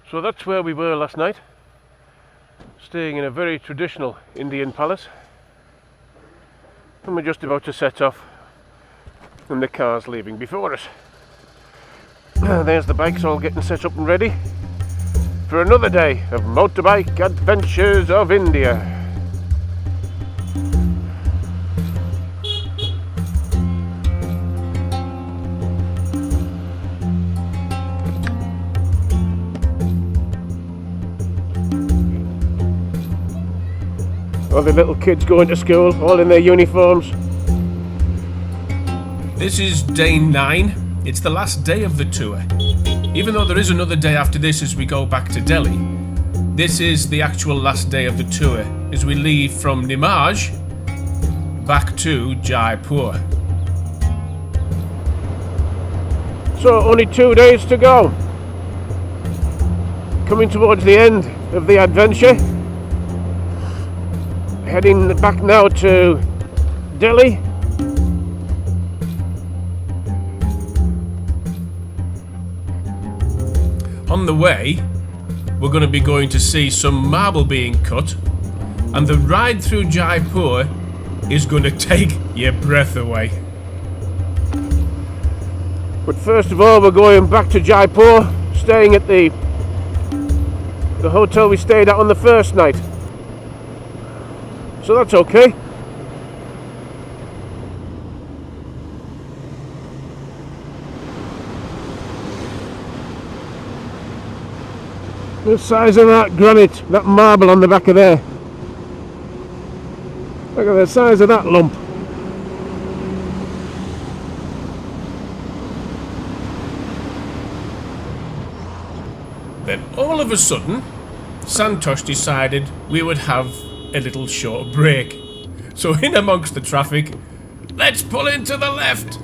So that's where we were last night, staying in a very traditional Indian palace, and we're just about to set off and the car's leaving before us. There's the bikes all getting set up and ready for another day of motorbike adventures of India. All the little kids going to school, all in their uniforms. This is day 9. It's the last day of the tour. Even though there is another day after this as we go back to Delhi, this is the actual last day of the tour as we leave from Nimaj back to Jaipur. So only 2 days to go. Coming towards the end of the adventure. Heading back now to Delhi. On the way, we're going to be going to see some marble being cut, and the ride through Jaipur is going to take your breath away. But first of all, we're going back to Jaipur, staying at the hotel we stayed at on the first night. So that's okay. The size of that granite, that marble on the back of there. Look at the size of that lump. Then all of a sudden, Santosh decided we would have a little short break. So in amongst the traffic, let's pull into the left.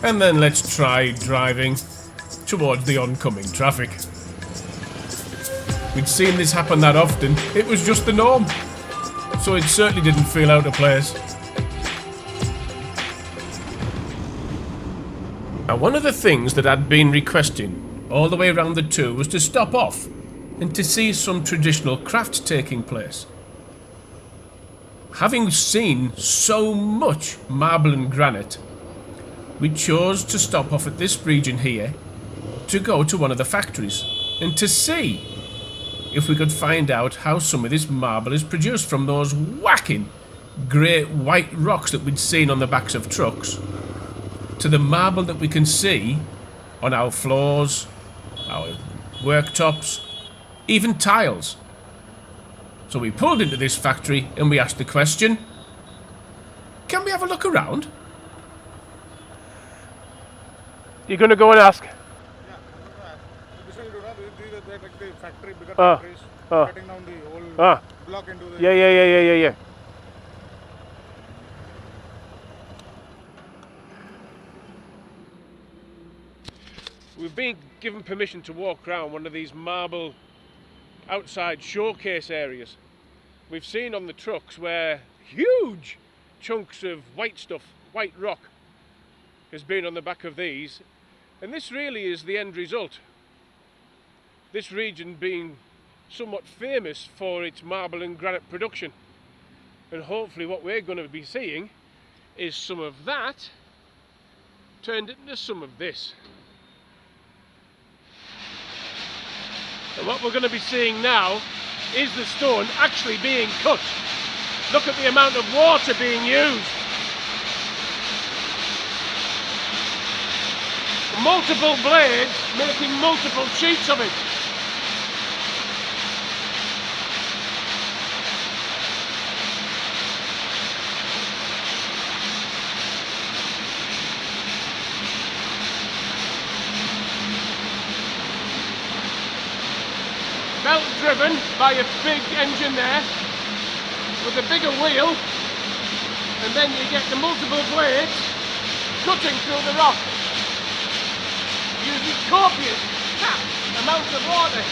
And then let's try driving towards the oncoming traffic. We'd seen this happen that often, it was just the norm. So it certainly didn't feel out of place. Now, one of the things that I'd been requesting all the way around the tour was to stop off and to see some traditional crafts taking place. Having seen so much marble and granite, we chose to stop off at this region here to go to one of the factories and to see if we could find out how some of this marble is produced from those whacking grey white rocks that we'd seen on the backs of trucks to the marble that we can see on our floors, our worktops, even tiles. So we pulled into this factory and we asked the question, can we have a look around? You're going to go and ask? The factory, bigger factories, cutting down the whole block into the... Yeah. We've been given permission to walk around one of these marble outside showcase areas. We've seen on the trucks where huge chunks of white stuff, white rock, has been on the back of these, and this really is the end result. This region being somewhat famous for its marble and granite production, and hopefully what we're going to be seeing is some of that turned into some of this. And what we're going to be seeing now is the stone actually being cut. Look at the amount of water being used. Multiple blades making multiple sheets of it. Belt driven by a big engine there with a bigger wheel, and then you get the multiple blades cutting through the rock using copious amount of water.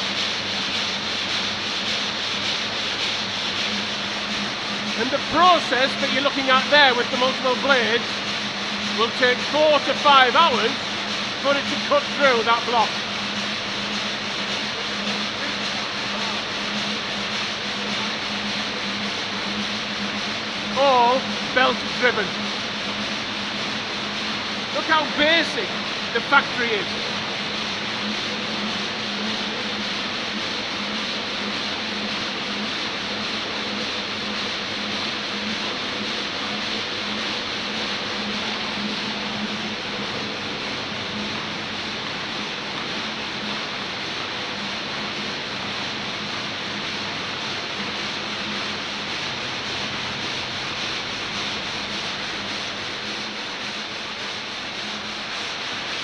And the process that you're looking at there with the multiple blades will take 4 to 5 hours for it to cut through that block. All belt driven. Look how basic the factory is.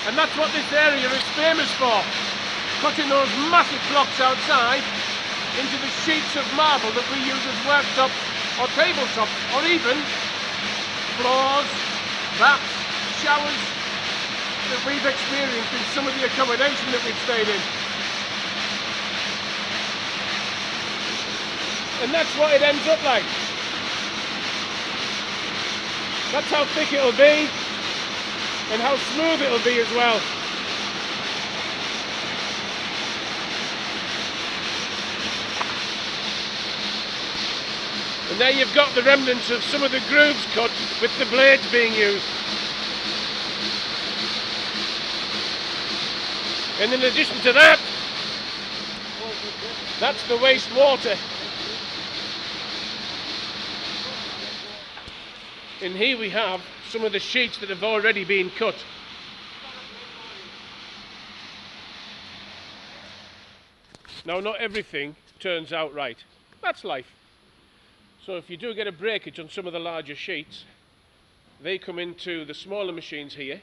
And that's what this area is famous for. Cutting those massive blocks outside into the sheets of marble that we use as worktop or tabletop, or even floors, baths, showers that we've experienced in some of the accommodation that we've stayed in. And that's what it ends up like. That's how thick it'll be. And how smooth it'll be as well. And there you've got the remnants of some of the grooves cut with the blades being used. And in addition to that, that's the wastewater. And here we have some of the sheets that have already been cut. Now, not everything turns out right. That's life. So if you do get a breakage on some of the larger sheets, they come into the smaller machines here,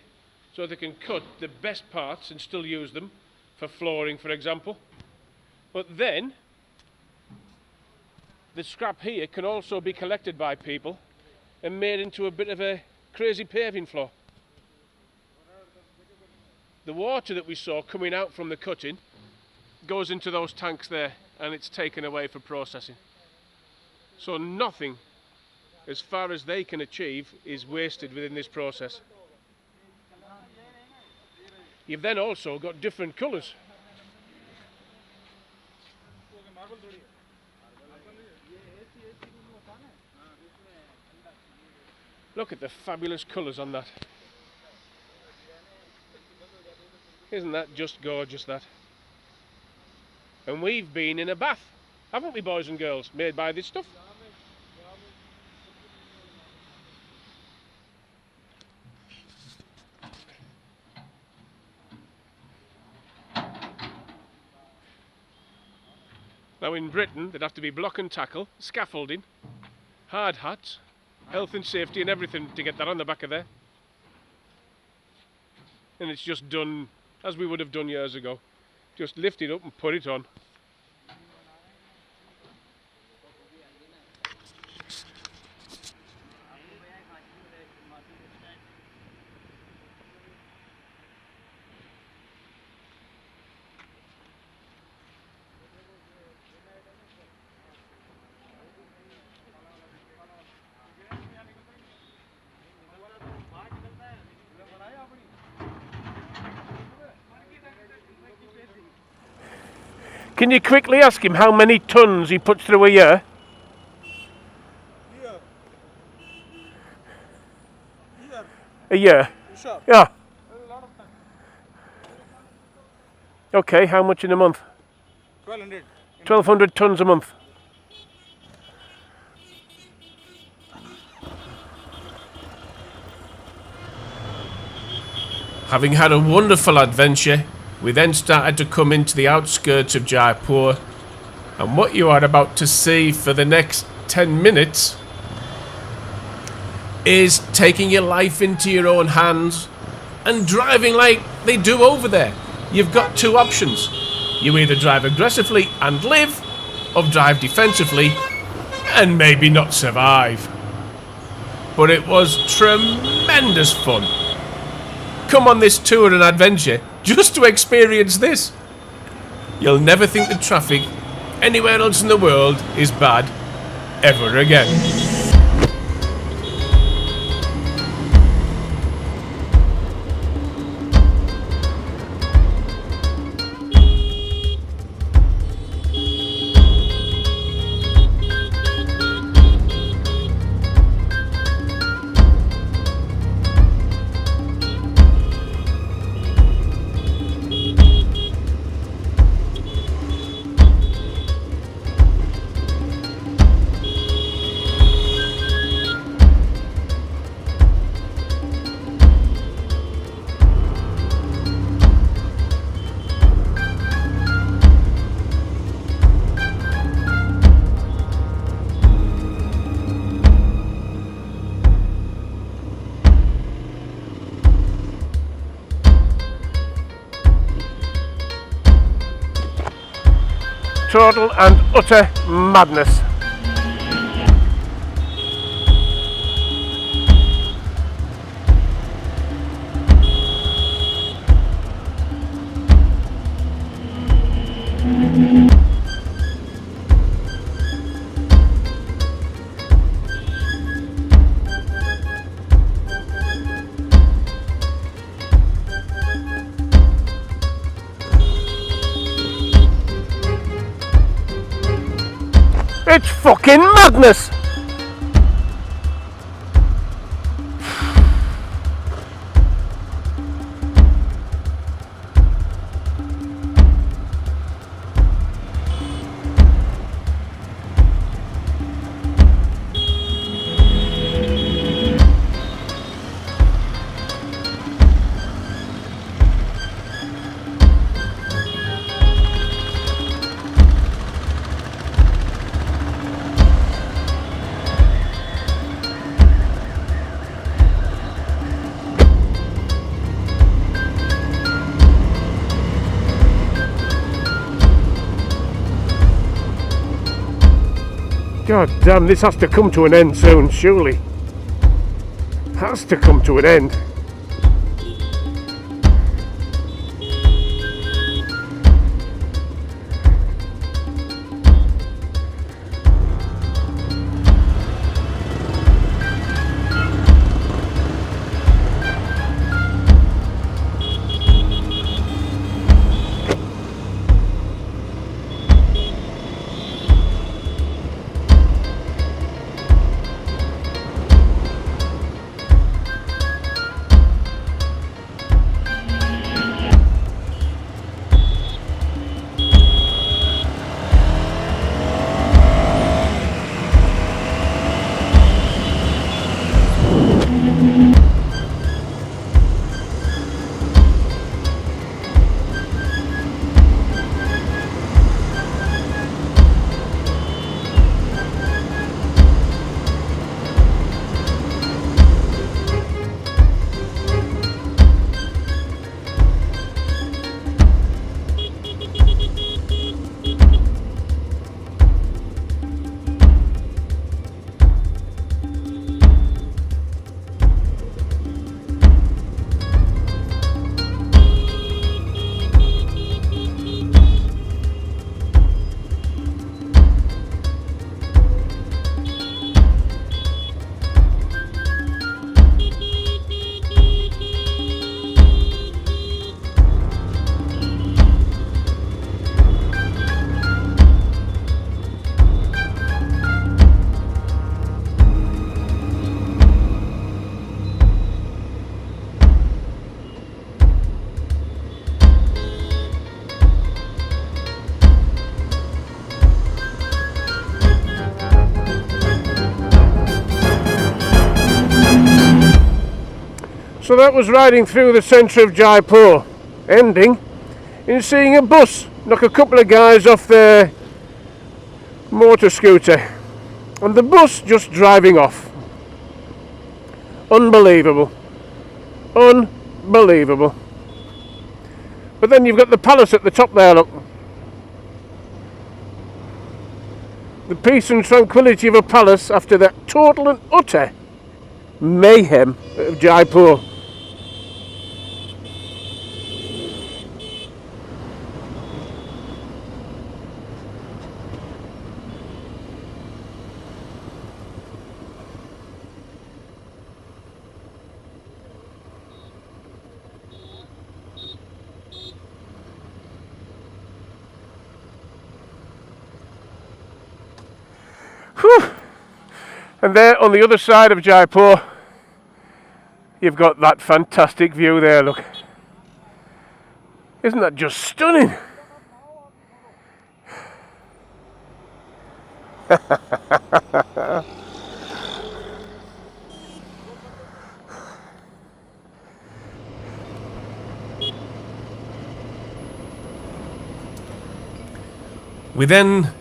so they can cut the best parts and still use them for flooring, for example. But then the scrap here can also be collected by people and made into a bit of a crazy paving floor. The water that we saw coming out from the cutting goes into those tanks there, and it's taken away for processing. So nothing, as far as they can achieve, is wasted within this process. You've then also got different colours. Look at the fabulous colours on that. Isn't that just gorgeous, that? And we've been in a bath, haven't we, boys and girls, made by this stuff? Now in Britain, there'd have to be block and tackle, scaffolding, hard hats, health and safety and everything to get that on the back of there. And it's just done as we would have done years ago. Just lift it up and put it on. Can you quickly ask him how many tons he puts through a year? A year? Sure. Yeah. There's a lot of time. Okay, how much in a month? 1200. 1,200 tons a month. Having had a wonderful adventure, we then started to come into the outskirts of Jaipur, and what you are about to see for the next 10 minutes is taking your life into your own hands and driving like they do over there. You've got two options. You either drive aggressively and live, or drive defensively and maybe not survive. But it was tremendous fun. Come on this tour and adventure just to experience this. you'll never think that traffic anywhere else in the world is bad ever again. Total and utter madness. It's fucking madness! God damn, this has to come to an end soon, surely. Has to come to an end. So that was riding through the centre of Jaipur, ending in seeing a bus knock a couple of guys off their motor scooter and the bus just driving off. Unbelievable. Unbelievable. But then you've got the palace at the top there, look. The peace and tranquility of a palace after that total and utter mayhem of Jaipur. And there on the other side of Jaipur, you've got that fantastic view there, look. Isn't that just stunning? We then,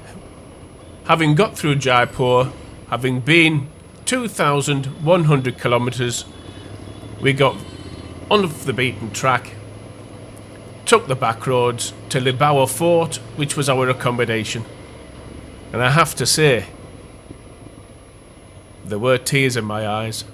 having got through Jaipur, having been 2,100 kilometres, we got off the beaten track, took the back roads to Libawa Fort, which was our accommodation. And I have to say, there were tears in my eyes.